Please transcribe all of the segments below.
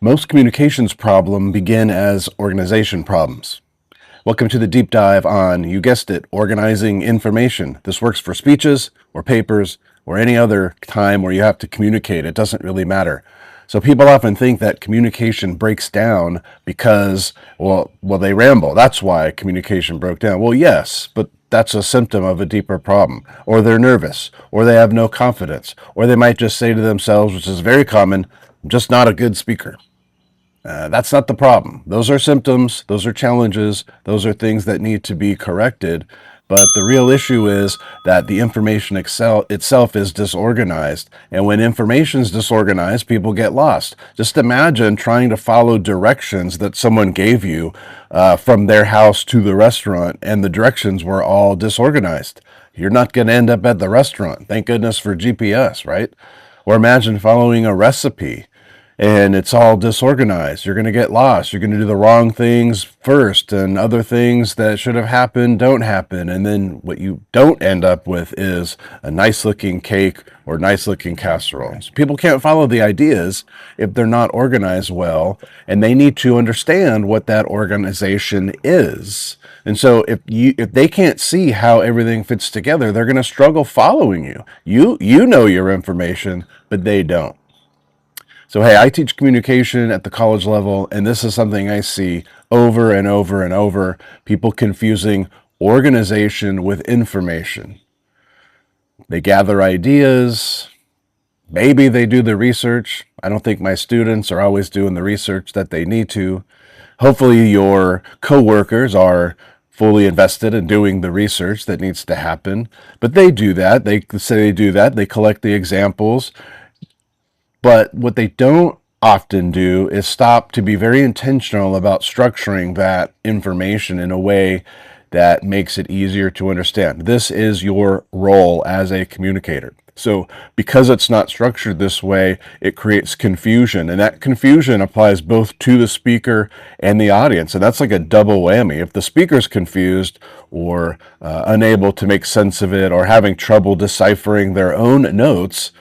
Most communications problems begin as organization problems. Welcome to the deep dive on, you guessed it, organizing information. This works for speeches or papers or any other time where you have to communicate. It doesn't really matter. So people often think that communication breaks down because, they ramble. That's why communication broke down. Well, yes, but that's a symptom of a deeper problem. Or they're nervous, or they have no confidence, or they might just say to themselves, which is very common, I'm just not a good speaker. That's not the problem. Those are symptoms, those are challenges, those are things that need to be corrected. But the real issue is that the information itself is disorganized. And when information is disorganized, people get lost. Just imagine trying to follow directions that someone gave you from their house to the restaurant, and the directions were all disorganized. You're not going to end up at the restaurant. Thank goodness for GPS, right? Or imagine following a recipe and it's all disorganized. You're going to get lost. You're going to do the wrong things first, and other things that should have happened don't happen. And then what you don't end up with is a nice looking cake or nice looking casserole. So people can't follow the ideas if they're not organized well, and they need to understand what that organization is. And so if they can't see how everything fits together, they're going to struggle following you. You know your information, but they don't. So, hey, I teach communication at the college level, and this is something I see over and over and over, people confusing organization with information. They gather ideas, maybe they do the research. I don't think my students are always doing the research that they need to. Hopefully your coworkers are fully invested in doing the research that needs to happen, but they do that. They say they do that. They collect the examples. But what they don't often do is stop to be very intentional about structuring that information in a way that makes it easier to understand. This is your role as a communicator. So because it's not structured this way, it creates confusion. And that confusion applies both to the speaker and the audience. And that's like a double whammy. If the speaker's confused or unable to make sense of it, or having trouble deciphering their own notes,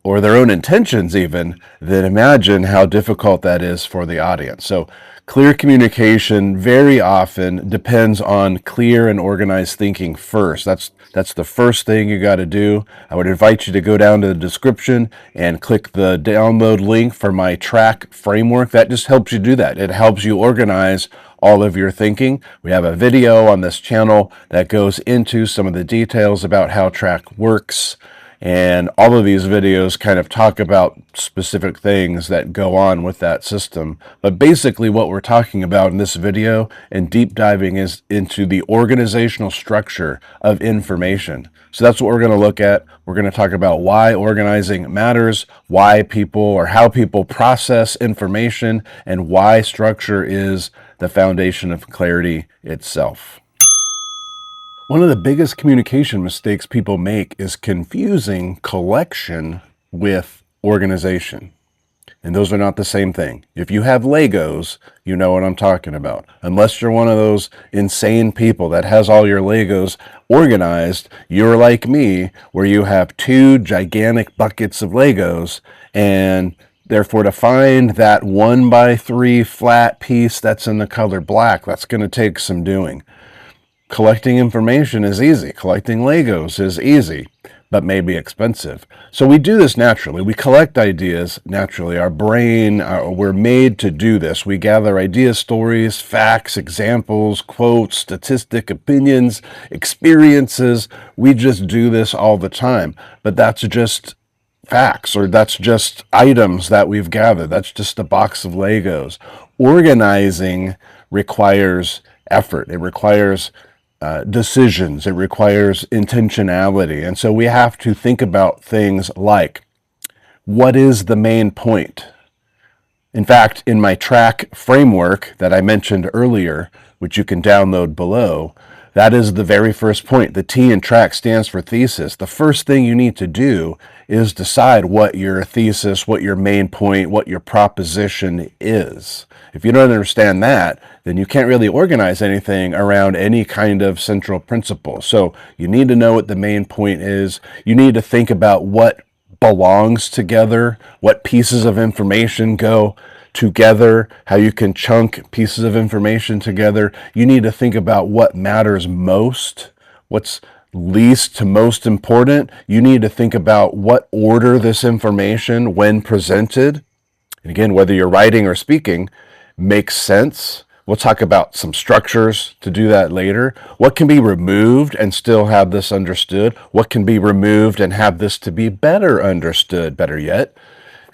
or their own intentions even, then imagine how difficult that is for the audience. So clear communication very often depends on clear and organized thinking first. That's the first thing you got to do. I would invite you to go down to the description and click the download link for my track framework. That just helps you do that. It helps you organize all of your thinking. We have a video on this channel that goes into some of the details about how track works. And all of these videos kind of talk about specific things that go on with that system. But basically what we're talking about in this video and deep diving is into the organizational structure of information. So that's what we're going to look at. We're going to talk about why organizing matters, why people or how people process information, and why structure is the foundation of clarity itself. One of the biggest communication mistakes people make is confusing collection with organization. And those are not the same thing. If you have Legos, you know what I'm talking about. Unless you're one of those insane people that has all your Legos organized, you're like me, where you have two gigantic buckets of Legos, and therefore to find that 1x3 flat piece that's in the color black, that's going to take some doing. Collecting information is easy. Collecting Legos is easy, but maybe expensive. So we do this naturally. We collect ideas naturally. Our brain, we're made to do this. We gather ideas, stories, facts, examples, quotes, statistic, opinions, experiences. We just do this all the time. But that's just facts, or that's just items that we've gathered. That's just a box of Legos. Organizing requires effort. It requires decisions. It requires intentionality. And so we have to think about things like, what is the main point? In fact, in my track framework that I mentioned earlier, which you can download below, that is the very first point. The T in track stands for thesis. The first thing you need to do is decide what your thesis, what your main point, what your proposition is. If you don't understand that, then you can't really organize anything around any kind of central principle. So you need to know what the main point is. You need to think about what belongs together, what pieces of information go together, how you can chunk pieces of information together. You need to think about what matters most, what's least to most important. You need to think about what order this information, when presented, and again, whether you're writing or speaking, makes sense. We'll talk about some structures to do that later. What can be removed and still have this understood? What can be removed and have this to be better understood, better yet?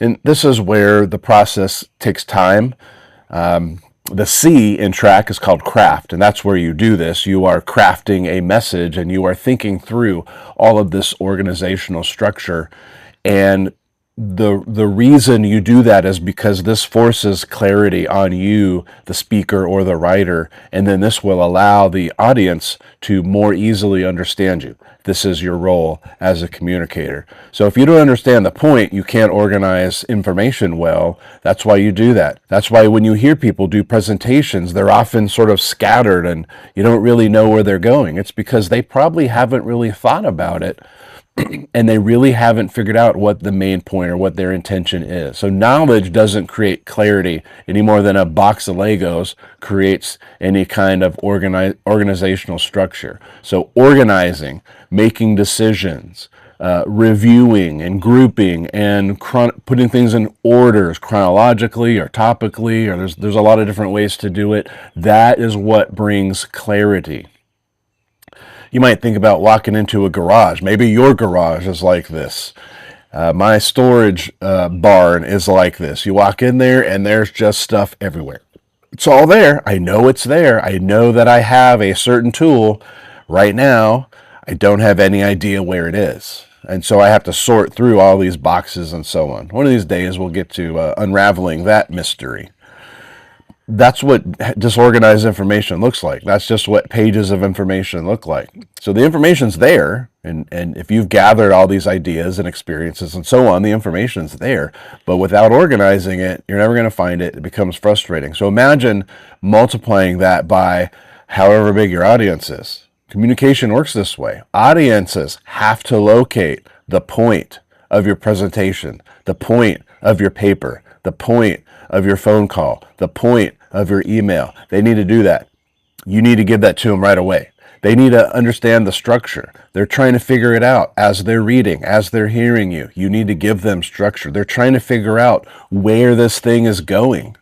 And this is where the process takes time. The C in track is called craft, and that's where you do this. You are crafting a message and you are thinking through all of this organizational structure. And the reason you do that is because this forces clarity on you, the speaker or the writer, and then this will allow the audience to more easily understand you. This is your role as a communicator. So if you don't understand the point, you can't organize information well. That's why you do that. That's why when you hear people do presentations, they're often sort of scattered and you don't really know where they're going. It's because they probably haven't really thought about it and they really haven't figured out what the main point or what their intention is. So knowledge doesn't create clarity any more than a box of Legos creates any kind of organizational structure. So organizing, making decisions, reviewing and grouping and putting things in orders chronologically or topically, or there's a lot of different ways to do it. That is what brings clarity. You might think about walking into a garage. Maybe your garage is like this. My storage barn is like this. You walk in there and there's just stuff everywhere. It's all there. I know it's there. I know that I have a certain tool. Right now, I don't have any idea where it is. And so I have to sort through all these boxes and so on. One of these days we'll get to unraveling that mystery. That's what disorganized information looks like. That's just what pages of information look like. So the information's there, and if you've gathered all these ideas and experiences and so on, the information's there. But without organizing it, you're never going to find it. It becomes frustrating. So imagine multiplying that by however big your audience is. Communication works this way. Audiences have to locate the point of your presentation, the point of your paper, the point of your phone call, the point of your email. They need to do that. You need to give that to them right away. They need to understand the structure. They're trying to figure it out as they're reading, as they're hearing you. You need to give them structure. They're trying to figure out where this thing is going.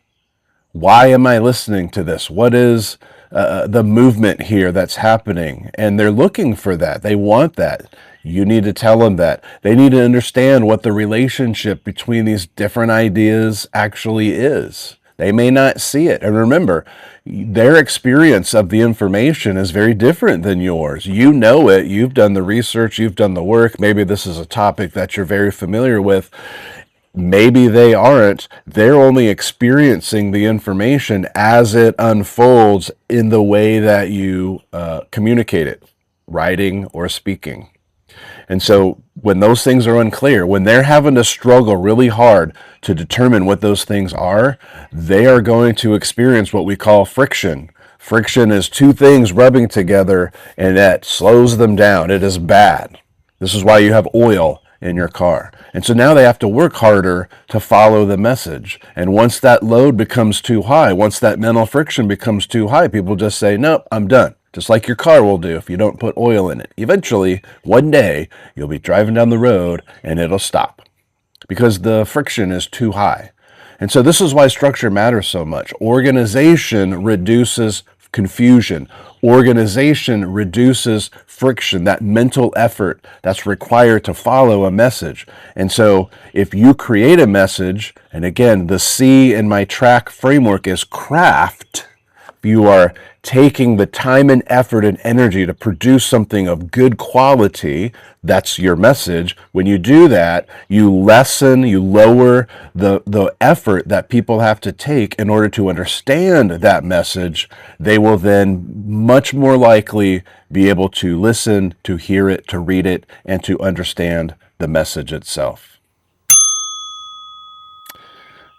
Why am I listening to this? What is the movement here that's happening? And they're looking for that. They want that. You need to tell them that. They need to understand what the relationship between these different ideas actually is. They may not see it. And remember, their experience of the information is very different than yours. You know it. You've done the research. You've done the work. Maybe this is a topic that you're very familiar with. Maybe they aren't. They're only experiencing the information as it unfolds in the way that you communicate it, writing or speaking. And so when those things are unclear, when they're having to struggle really hard to determine what those things are, they are going to experience what we call friction. Friction is two things rubbing together, and that slows them down. It is bad. This is why you have oil in your car. And so now they have to work harder to follow the message. And once that load becomes too high, once that mental friction becomes too high, people just say, nope, I'm done. Just like your car will do if you don't put oil in it. Eventually, one day, you'll be driving down the road and it'll stop because the friction is too high. And so this is why structure matters so much. Organization reduces confusion. Organization reduces friction, that mental effort that's required to follow a message. And so if you create a message, and again, the C in my track framework is craft, you are taking the time and effort and energy to produce something of good quality. That's your message. When you do that, you lower the effort that people have to take in order to understand that message. They will then much more likely be able to listen, to hear it, to read it, and to understand the message itself.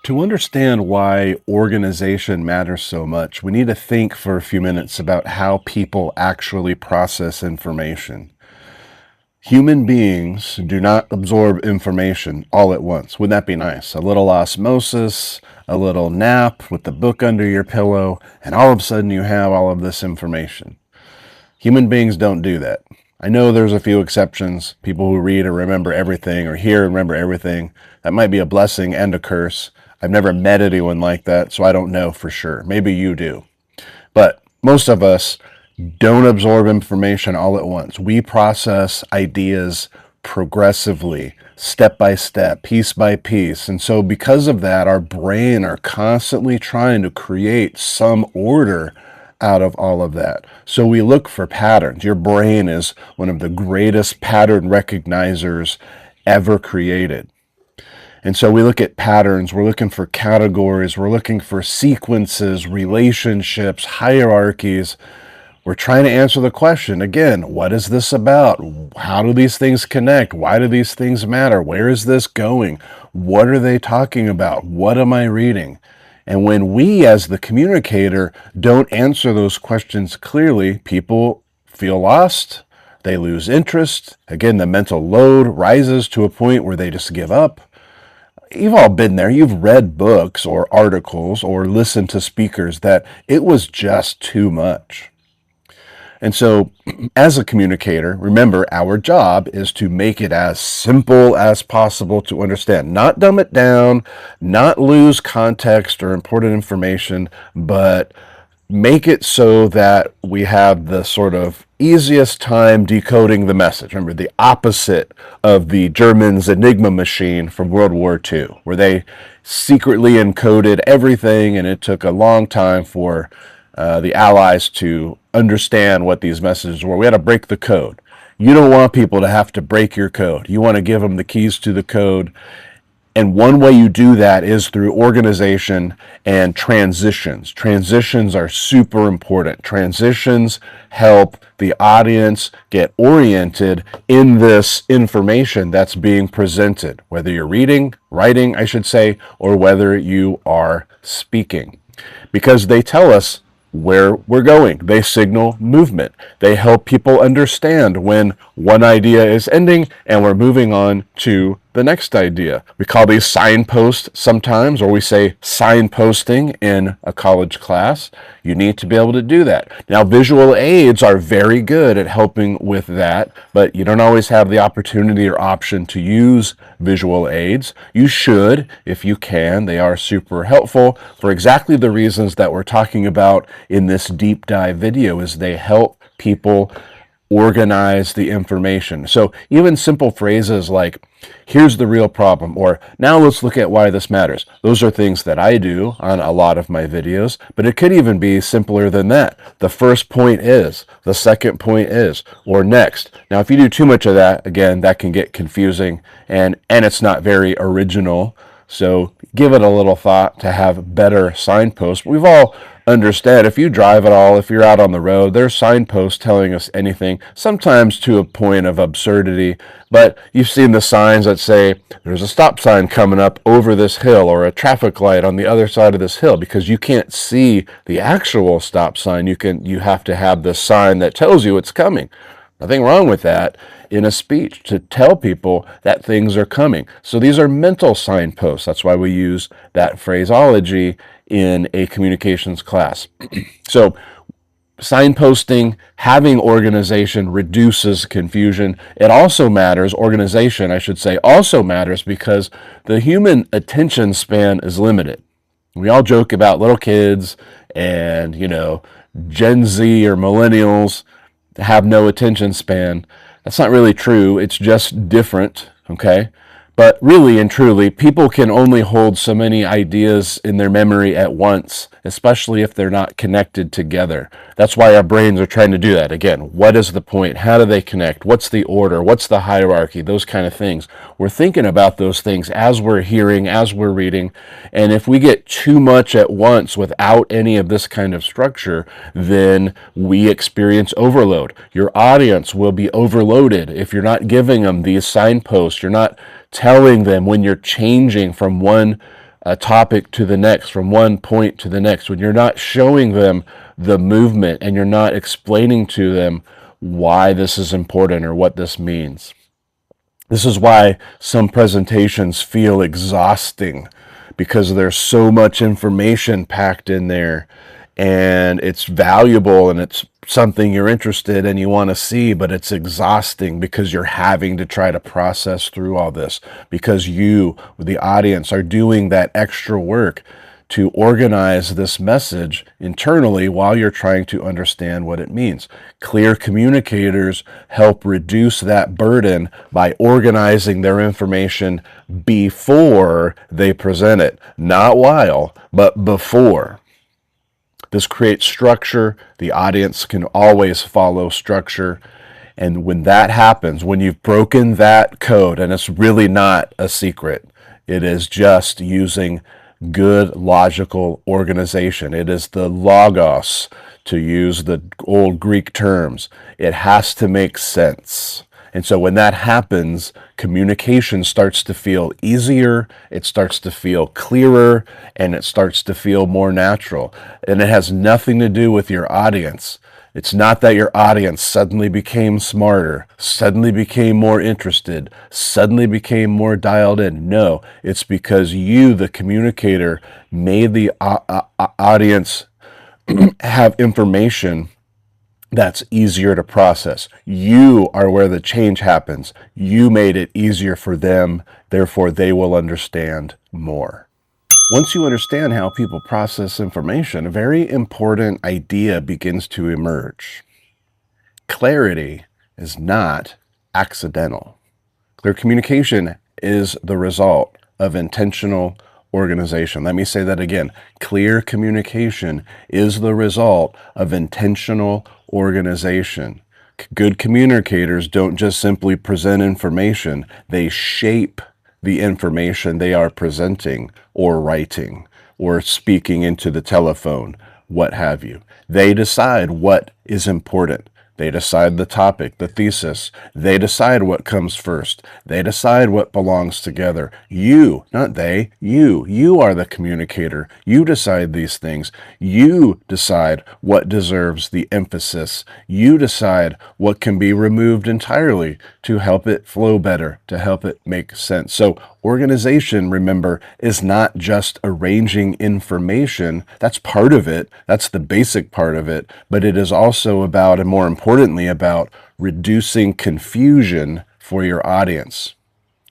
To understand why organization matters so much, we need to think for a few minutes about how people actually process information. Human beings do not absorb information all at once. Wouldn't that be nice? A little osmosis, a little nap with the book under your pillow, and all of a sudden you have all of this information. Human beings don't do that. I know there's a few exceptions, people who read or remember everything, or hear and remember everything. That might be a blessing and a curse. I've never met anyone like that, so I don't know for sure. Maybe you do. But most of us don't absorb information all at once. We process ideas progressively, step by step, piece by piece. And so because of that, our brain are constantly trying to create some order out of all of that. So we look for patterns. Your brain is one of the greatest pattern recognizers ever created. And so we look at patterns, we're looking for categories, we're looking for sequences, relationships, hierarchies. We're trying to answer the question, again, what is this about? How do these things connect? Why do these things matter? Where is this going? What are they talking about? What am I reading? And when we, as the communicator, don't answer those questions clearly, people feel lost, they lose interest. Again, the mental load rises to a point where they just give up. You've all been there. You've read books or articles or listened to speakers that it was just too much. And so, as a communicator, remember, our job is to make it as simple as possible to understand. Not dumb it down, not lose context or important information, but make it so that we have the sort of easiest time decoding the message. Remember, the opposite of the Germans' Enigma machine from World War II, where they secretly encoded everything and it took a long time for the Allies to understand what these messages were. We had to break the code. You don't want people to have to break your code. You want to give them the keys to the code. And one way you do that is through organization and transitions. Transitions are super important. Transitions help the audience get oriented in this information that's being presented, whether you're reading, writing, I should say, or whether you are speaking. Because they tell us where we're going. They signal movement. They help people understand when one idea is ending and we're moving on to the next idea. We call these signposts sometimes, or we say signposting in a college class. You need to be able to do that. Now, visual aids are very good at helping with that, but you don't always have the opportunity or option to use visual aids. You should, if you can. They are super helpful for exactly the reasons that we're talking about in this deep dive video, is they help people organize the information. So even simple phrases like, here's the real problem, or now let's look at why this matters. Those are things that I do on a lot of my videos, but it could even be simpler than that. The first point is, the second point is, or next. Now, if you do too much of that, again, that can get confusing and it's not very original. So give it a little thought to have better signposts. We've all understand, if you drive at all, if you're out on the road, there's signposts telling us anything, sometimes to a point of absurdity, but you've seen the signs that say there's a stop sign coming up over this hill or a traffic light on the other side of this hill, because you can't see the actual stop sign. You have to have the sign that tells you it's coming. Nothing wrong with that in a speech, to tell people that things are coming. So these are mental signposts. That's why we use that phraseology in a communications class. So signposting, having organization reduces confusion. It also matters, organization, I should say, also matters because the human attention span is limited. We all joke about little kids and, Gen Z or millennials have no attention span. That's not really true. It's just different, okay? But really and truly, people can only hold so many ideas in their memory at once, especially if they're not connected together. That's why our brains are trying to do that. Again, what is the point? How do they connect? What's the order? What's the hierarchy? Those kind of things. We're thinking about those things as we're hearing, as we're reading. And if we get too much at once without any of this kind of structure, then we experience overload. Your audience will be overloaded if you're not giving them these signposts. You're not telling them when you're changing from one topic to the next, from one point to the next, when you're not showing them the movement and you're not explaining to them why this is important or what this means. This is why some presentations feel exhausting, because there's so much information packed in there, and it's valuable and it's something you're interested in, you want to see, but it's exhausting because you're having to try to process through all this, because you, the audience, are doing that extra work to organize this message internally while you're trying to understand what it means. Clear communicators help reduce that burden by organizing their information before they present it, not while, but before. This creates structure. The audience can always follow structure. And when that happens, when you've broken that code, and it's really not a secret, it is just using good logical organization. It is the logos, to use the old Greek terms. It has to make sense. And so when that happens, communication starts to feel easier, it starts to feel clearer, and it starts to feel more natural. And it has nothing to do with your audience. It's not that your audience suddenly became smarter, suddenly became more interested, suddenly became more dialed in. No, it's because you, the communicator, made the audience have information that's easier to process. You are where the change happens. You made it easier for them, therefore they will understand more. Once you understand how people process information, a very important idea begins to emerge. Clarity is not accidental. Clear communication is the result of intentional organization. Let me say that again. Clear communication is the result of intentional organization. Good communicators don't just simply present information, they shape the information they are presenting or writing or speaking into the telephone, what have you. They decide what is important. They decide the topic, the thesis. They decide what comes first. They decide what belongs together. You, not they, you are the communicator. You decide these things. You decide what deserves the emphasis. You decide what can be removed entirely to help it flow better, to help it make sense. So organization, remember, is not just arranging information. That's part of it. That's the basic part of it. But it is also about, and more importantly, about reducing confusion for your audience.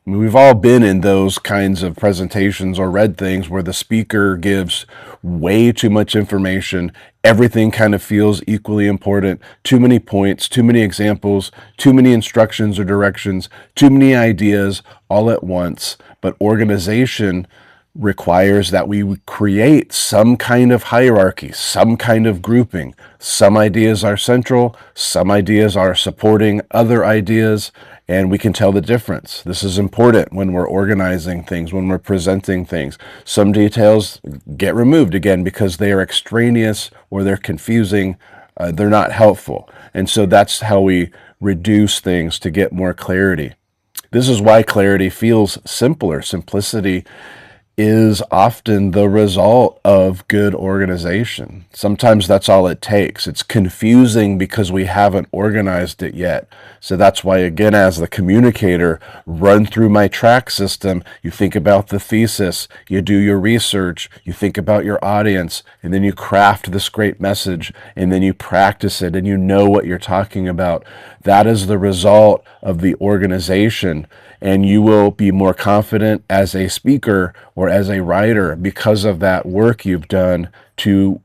I mean, we've all been in those kinds of presentations or read things where the speaker gives way too much information. Everything kind of feels equally important. Too many points, too many examples, too many instructions or directions, too many ideas all at once. But organization requires that we create some kind of hierarchy, some kind of grouping. Some ideas are central, some ideas are supporting other ideas, and we can tell the difference. This is important when we're organizing things, when we're presenting things. Some details get removed again because they are extraneous or they're confusing, they're not helpful. And so that's how we reduce things to get more clarity. This is why clarity feels simpler. Simplicity is often the result of good organization. Sometimes that's all it takes. It's confusing because we haven't organized it yet. So that's why, again, as the communicator, run through my track system. You think about the thesis, you do your research, you think about your audience, and then you craft this great message, and then you practice it, and you know what you're talking about. That is the result of the organization. And you will be more confident as a speaker or as a writer because of that work you've done to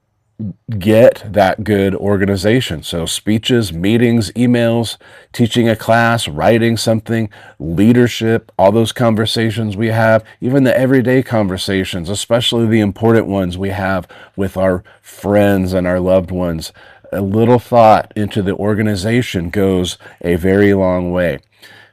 get that good organization. So speeches, meetings, emails, teaching a class, writing something, leadership, all those conversations we have, even the everyday conversations, especially the important ones we have with our friends and our loved ones. A little thought into the organization goes a very long way.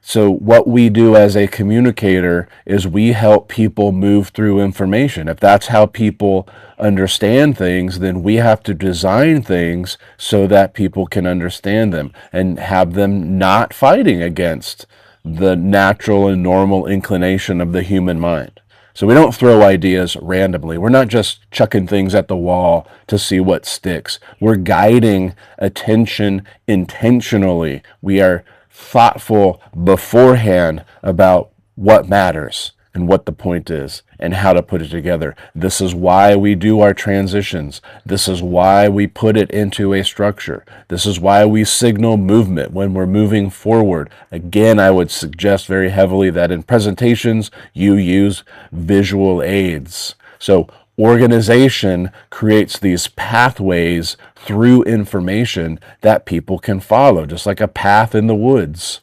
So what we do as a communicator is we help people move through information. If that's how people understand things, then we have to design things so that people can understand them and have them not fighting against the natural and normal inclination of the human mind. So we don't throw ideas randomly. We're not just chucking things at the wall to see what sticks. We're guiding attention intentionally. We are thoughtful beforehand about what matters and what the point is and how to put it together. This is why we do our transitions. This is why we put it into a structure. This is why we signal movement when we're moving forward. Again, I would suggest very heavily that in presentations, you use visual aids. So organization creates these pathways through information that people can follow, just like a path in the woods.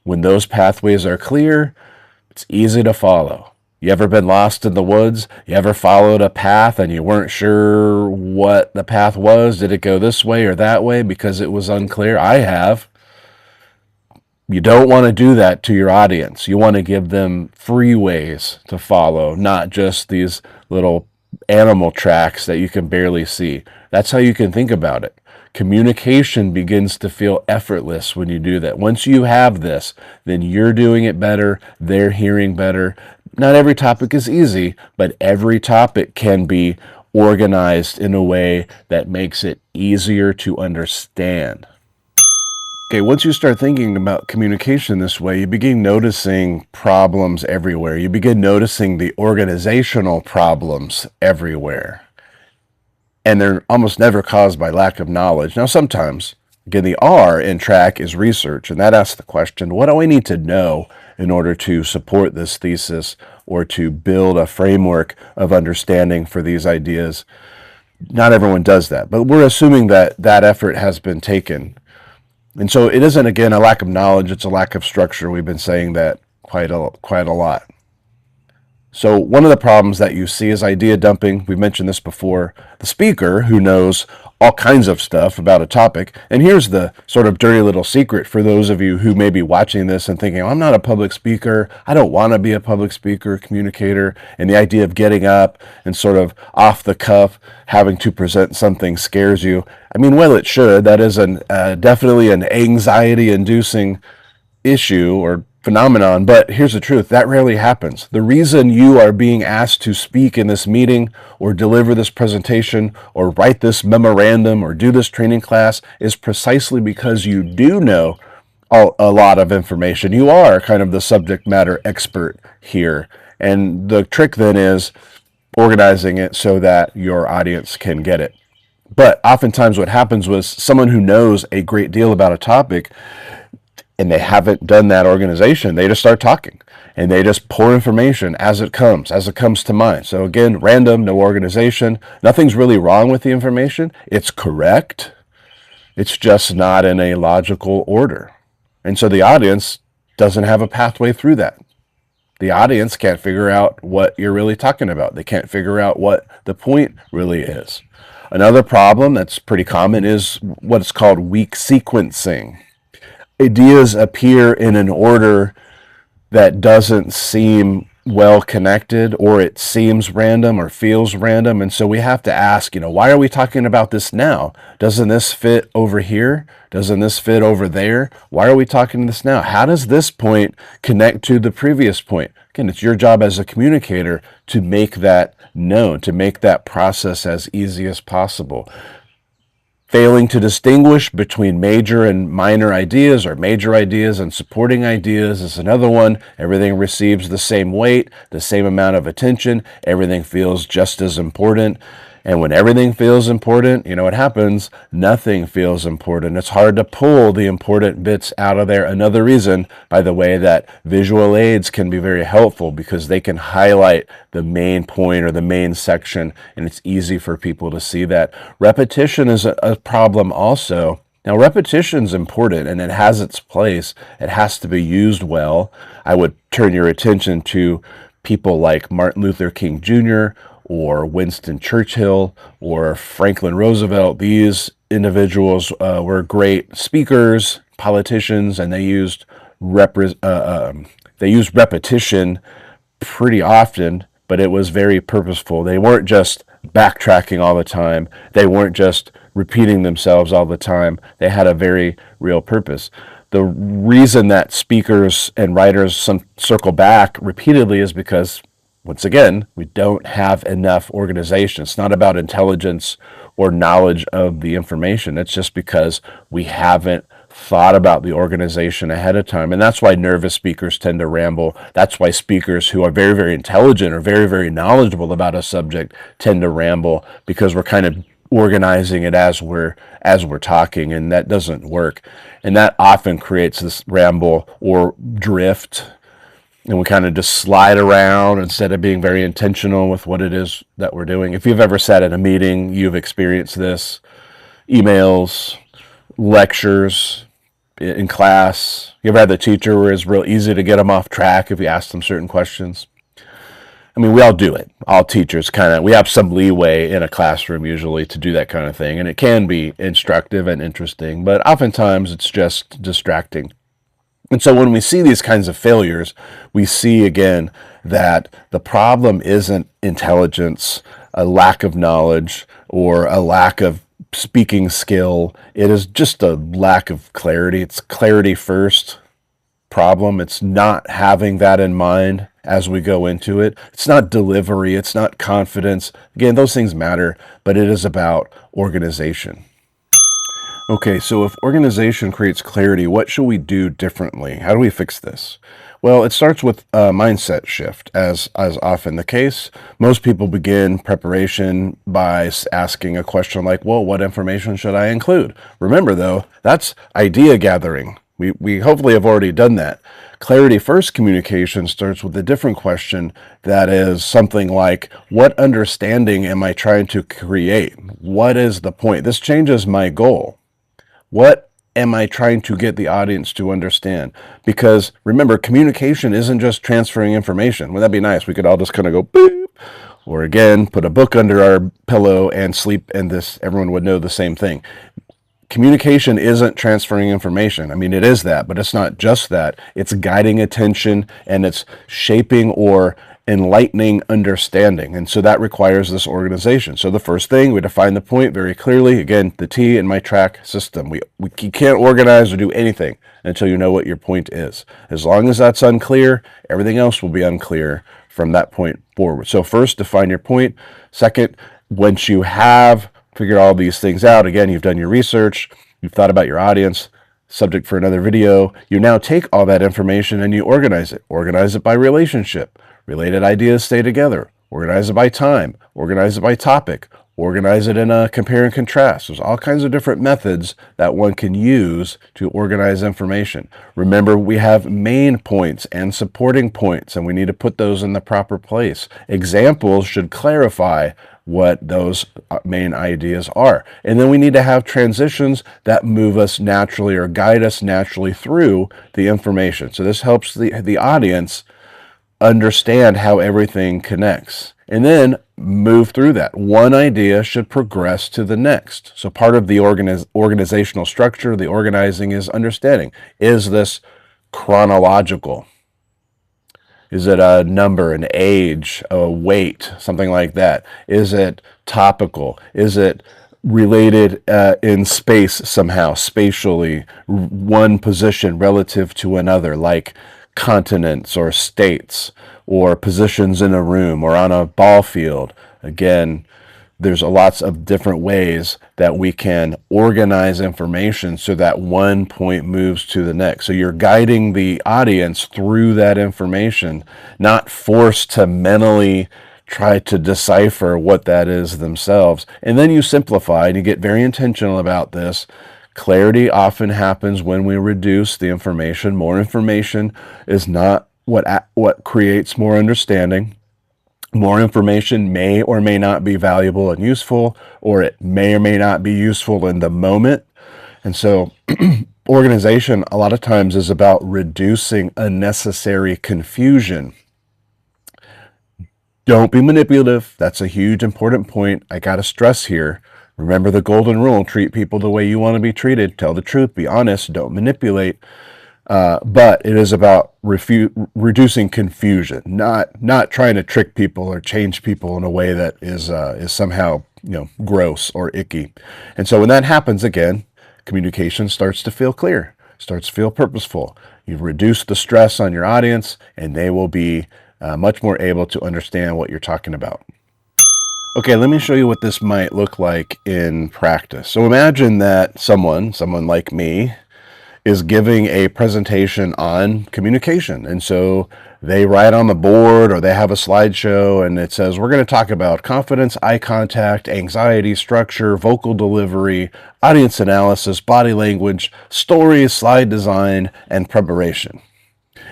When those pathways are clear, it's easy to follow. You ever been lost in the woods? You ever followed a path and you weren't sure what the path was? Did it go this way or that way because it was unclear? I have. You don't want to do that to your audience. You want to give them free ways to follow, not just these little animal tracks that you can barely see. That's how you can think about it. Communication begins to feel effortless when you do that. Once you have this, then you're doing it better, they're hearing better. Not every topic is easy, but every topic can be organized in a way that makes it easier to understand. Okay, once you start thinking about communication this way, you begin noticing problems everywhere. You begin noticing the organizational problems everywhere. And they're almost never caused by lack of knowledge. Now, sometimes, again, the R in track is research, and that asks the question, what do I need to know in order to support this thesis or to build a framework of understanding for these ideas? Not everyone does that, but we're assuming that that effort has been taken. And so it isn't, again, a lack of knowledge, it's a lack of structure. We've been saying that quite a lot. So one of the problems that you see is idea dumping. We've mentioned this before. The speaker who knows all kinds of stuff about a topic. And here's the sort of dirty little secret for those of you who may be watching this and thinking, oh, I'm not a public speaker. I don't want to be a public speaker, communicator. And the idea of getting up and sort of off the cuff, having to present something scares you. I mean, well, it should. That is definitely an anxiety-inducing issue or phenomenon, but here's the truth, that rarely happens. The reason you are being asked to speak in this meeting or deliver this presentation or write this memorandum or do this training class is precisely because you do know a lot of information. You are kind of the subject matter expert here. And the trick then is organizing it so that your audience can get it. But oftentimes what happens was someone who knows a great deal about a topic and they haven't done that organization, they just start talking and they just pour information as it comes to mind. So again, random, no organization, nothing's really wrong with the information. It's correct. It's just not in a logical order. And so the audience doesn't have a pathway through that. The audience can't figure out what you're really talking about. They can't figure out what the point really is. Another problem that's pretty common is what's called weak sequencing. Ideas appear in an order that doesn't seem well connected, or it seems random or feels random. And so we have to ask, why are we talking about this now? Doesn't this fit over here? Doesn't this fit over there? Why are we talking this now? How does this point connect to the previous point? Again, it's your job as a communicator to make that known, to make that process as easy as possible. Failing to distinguish between major and minor ideas or major ideas and supporting ideas is another one. Everything receives the same weight, the same amount of attention. Everything feels just as important. And when everything feels important, you know what happens? Nothing feels important. It's hard to pull the important bits out of there. Another reason, by the way, that visual aids can be very helpful because they can highlight the main point or the main section, and it's easy for people to see that. Repetition is a problem also. Now, repetition's important and it has its place. It has to be used well. I would turn your attention to people like Martin Luther King Jr., or Winston Churchill, or Franklin Roosevelt. These individuals were great speakers, politicians, and they used repetition pretty often, but it was very purposeful. They weren't just backtracking all the time. They weren't just repeating themselves all the time. They had a very real purpose. The reason that speakers and writers circle back repeatedly is because Once again, we don't have enough organization. It's not about intelligence or knowledge of the information. It's just because we haven't thought about the organization ahead of time. And that's why nervous speakers tend to ramble. That's why speakers who are very, very intelligent or very, very knowledgeable about a subject tend to ramble, because we're kind of organizing it as we're talking, and that doesn't work. And that often creates this ramble or drift, and we kind of just slide around instead of being very intentional with what it is that we're doing. If you've ever sat in a meeting, you've experienced this. Emails, lectures, in class. You ever had the teacher where it's real easy to get them off track if you ask them certain questions? I mean, we all do it. All teachers we have some leeway in a classroom usually to do that kind of thing. And it can be instructive and interesting, but oftentimes it's just distracting. And so when we see these kinds of failures, we see again that the problem isn't intelligence, a lack of knowledge, or a lack of speaking skill. It is just a lack of clarity. It's clarity first problem. It's not having that in mind as we go into it. It's not delivery. It's not confidence. Again, those things matter, but it is about organization. Okay, so if organization creates clarity, what should we do differently? How do we fix this? Well, it starts with a mindset shift, as often the case. Most people begin preparation by asking a question like, well, what information should I include? Remember, though, that's idea gathering. We hopefully have already done that. Clarity first communication starts with a different question that is something like, what understanding am I trying to create? What is the point? This changes my goal. What am I trying to get the audience to understand? Because remember, communication isn't just transferring information. Wouldn't that be nice? We could all just kind of go boop, or again, put a book under our pillow and sleep, and everyone would know the same thing. Communication isn't transferring information. I mean, it is that, but it's not just that. It's guiding attention, and it's shaping or enlightening understanding. And so that requires this organization. So the first thing, we define the point very clearly. Again, the T in my track system. You can't organize or do anything until you know what your point is. As long as that's unclear, everything else will be unclear from that point forward. So first, define your point. Second, once you have figured all these things out, again, you've done your research, you've thought about your audience, subject for another video, you now take all that information and you organize it. Organize it by relationship. Related ideas stay together. Organize it by time. Organize it by topic. Organize it in a compare and contrast. There's all kinds of different methods that one can use to organize information. Remember, we have main points and supporting points, and we need to put those in the proper place. Examples should clarify what those main ideas are. And then we need to have transitions that move us naturally or guide us naturally through the information. So this helps the audience understand how everything connects, and then move through that. One idea should progress to the next. So part of the organizational structure, the organizing, is understanding. Is this chronological? Is it a number, an age, a weight, something like that? Is it topical? Is it related in space somehow, spatially, one position relative to another, like continents or states or positions in a room or on a ball field? Again, there's lots of different ways that we can organize information so that one point moves to the next. So you're guiding the audience through that information, not forced to mentally try to decipher what that is themselves. And then you simplify, and you get very intentional about this. Clarity often happens when we reduce the information. More information is not what creates more understanding. More information may or may not be valuable and useful, or it may or may not be useful in the moment. And so organization a lot of times is about reducing unnecessary confusion. Don't be manipulative. That's a huge important point I got to stress here. Remember the golden rule: treat people the way you want to be treated. Tell the truth, be honest, don't manipulate. But it is about reducing confusion, not trying to trick people or change people in a way that is somehow gross or icky. And so when that happens, again, communication starts to feel clear, starts to feel purposeful. You've reduced the stress on your audience, and they will be much more able to understand what you're talking about. Okay, let me show you what this might look like in practice. So imagine that someone like me, is giving a presentation on communication. And so they write on the board or they have a slideshow and it says, we're going to talk about confidence, eye contact, anxiety, structure, vocal delivery, audience analysis, body language, stories, slide design, and preparation.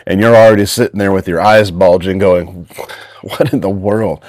And you're already sitting there with your eyes bulging going, what in the world?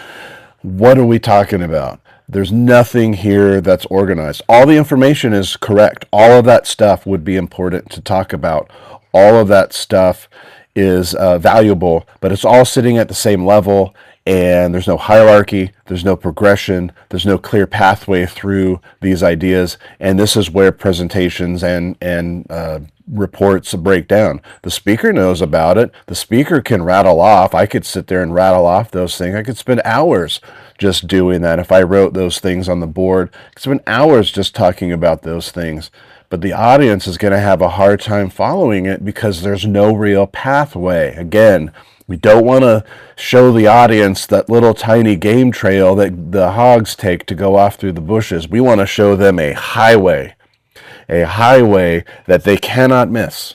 What are we talking about? There's nothing here that's organized. All the information is correct. All of that stuff would be important to talk about. All of that stuff is valuable, but it's all sitting at the same level, and there's no hierarchy, there's no progression, there's no clear pathway through these ideas, and this is where presentations and reports break down. The speaker knows about it. The speaker can rattle off. I could sit there and rattle off those things. I could spend hours just doing that. If I wrote those things on the board, I could spend hours just talking about those things. But the audience is going to have a hard time following it because there's no real pathway. Again, we don't want to show the audience that little tiny game trail that the hogs take to go off through the bushes. We want to show them a highway that they cannot miss.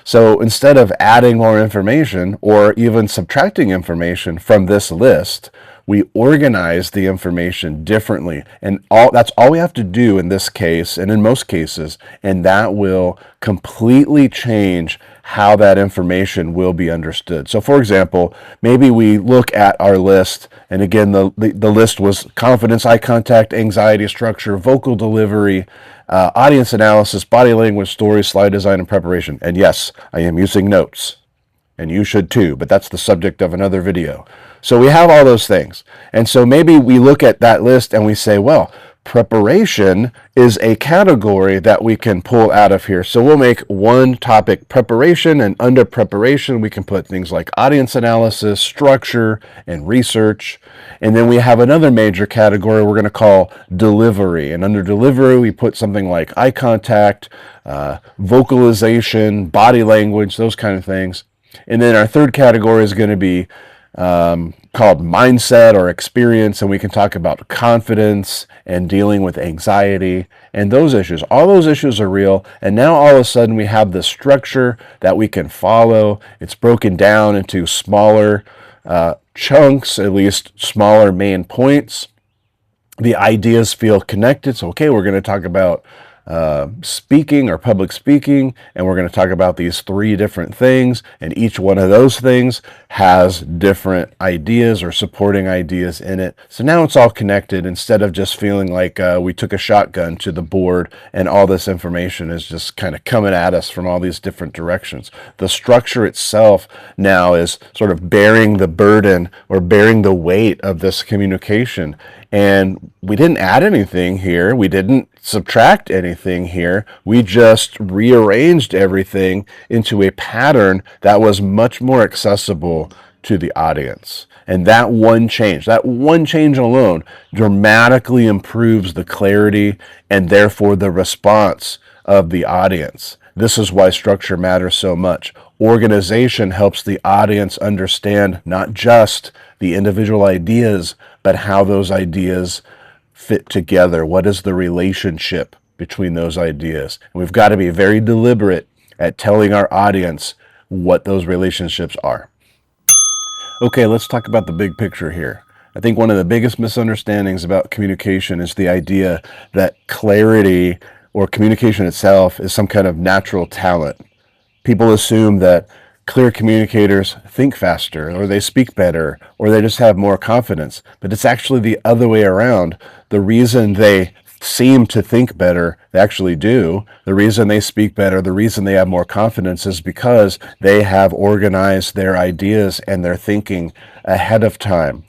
So instead of adding more information or even subtracting information from this list, we organize the information differently. And that's all we have to do in this case and in most cases, and that will completely change how that information will be understood. So for example, maybe we look at our list, and again, the list was confidence, eye contact, anxiety, structure, vocal delivery, audience analysis, body language, story, slide design, and preparation. And yes, I am using notes, and you should too, but that's the subject of another video. So we have all those things. And so maybe we look at that list and we say, well, preparation is a category that we can pull out of here. So we'll make one topic preparation, and under preparation, we can put things like audience analysis, structure, and research. And then we have another major category we're going to call delivery. And under delivery, we put something like eye contact, vocalization, body language, those kind of things. And then our third category is going to be called mindset or experience, and we can talk about confidence and dealing with anxiety and those issues. All those issues are real, and now all of a sudden we have the structure that we can follow. It's broken down into smaller chunks, at least smaller main points. The ideas feel connected. So, okay, we're going to talk about speaking or public speaking, and we're going to talk about these three different things, and each one of those things has different ideas or supporting ideas in it. So now it's all connected instead of just feeling like we took a shotgun to the board and all this information is just kind of coming at us from all these different directions. The structure itself now is sort of bearing the burden or bearing the weight of this communication. And we didn't add anything here. We didn't subtract anything here. We just rearranged everything into a pattern that was much more accessible to the audience. And that one change alone dramatically improves the clarity and therefore the response of the audience. This is why structure matters so much. Organization helps the audience understand not just the individual ideas, but how those ideas fit together. What is the relationship between those ideas? And we've got to be very deliberate at telling our audience what those relationships are. Okay, let's talk about the big picture here. I think one of the biggest misunderstandings about communication is the idea that clarity or communication itself is some kind of natural talent. People assume that clear communicators think faster, or they speak better, or they just have more confidence. But it's actually the other way around. The reason they seem to think better, they actually do. The reason they speak better, the reason they have more confidence is because they have organized their ideas and their thinking ahead of time.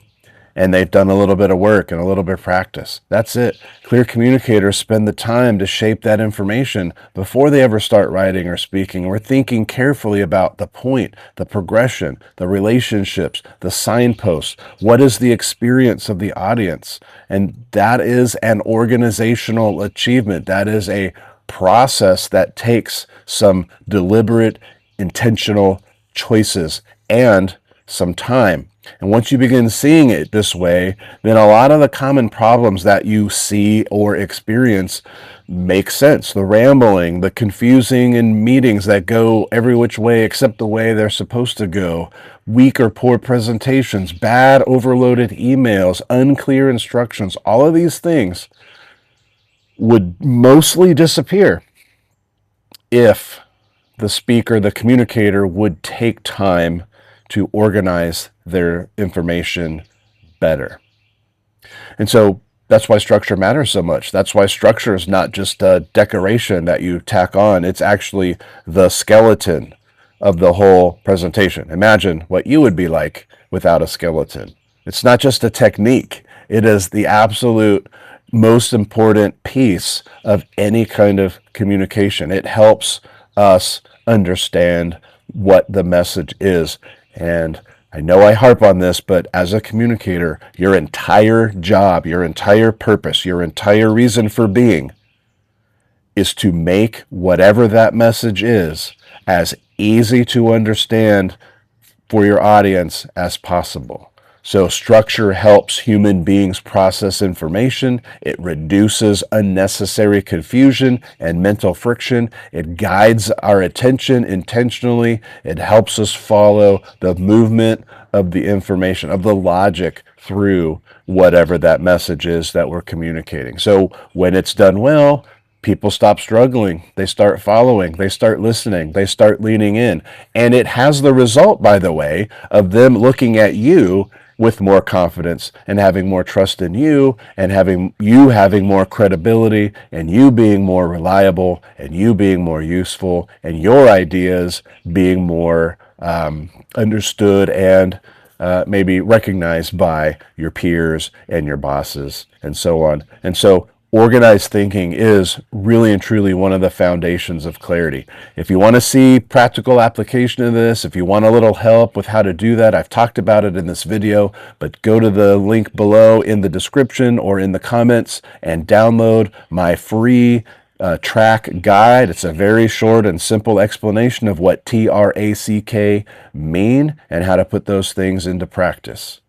And they've done a little bit of work and a little bit of practice. That's it. Clear communicators spend the time to shape that information before they ever start writing or speaking. We're thinking carefully about the point, the progression, the relationships, the signposts. What is the experience of the audience? And that is an organizational achievement. That is a process that takes some deliberate, intentional choices and some time. And once you begin seeing it this way, then a lot of the common problems that you see or experience make sense. The rambling, the confusing in meetings that go every which way except the way they're supposed to go, weak or poor presentations, bad overloaded emails, unclear instructions, all of these things would mostly disappear if the speaker, the communicator, would take time to organize their information better. And so that's why structure matters so much. That's why structure is not just a decoration that you tack on. It's actually the skeleton of the whole presentation. Imagine what you would be like without a skeleton. It's not just a technique. It is the absolute most important piece of any kind of communication. It helps us understand what the message is. And I know I harp on this, but as a communicator, your entire job, your entire purpose, your entire reason for being is to make whatever that message is as easy to understand for your audience as possible. So structure helps human beings process information. It reduces unnecessary confusion and mental friction. It guides our attention intentionally. It helps us follow the movement of the information, of the logic through whatever that message is that we're communicating. So when it's done well, people stop struggling. They start following. They start listening. They start leaning in. And it has the result, by the way, of them looking at you with more confidence and having more trust in you, and having more credibility, and you being more reliable, and you being more useful, and your ideas being more understood and maybe recognized by your peers and your bosses and so on. And so organized thinking is really and truly one of the foundations of clarity. If you want to see practical application of this, if you want a little help with how to do that, I've talked about it in this video, but go to the link below in the description or in the comments and download my free track guide. It's a very short and simple explanation of what TRACK mean and how to put those things into practice.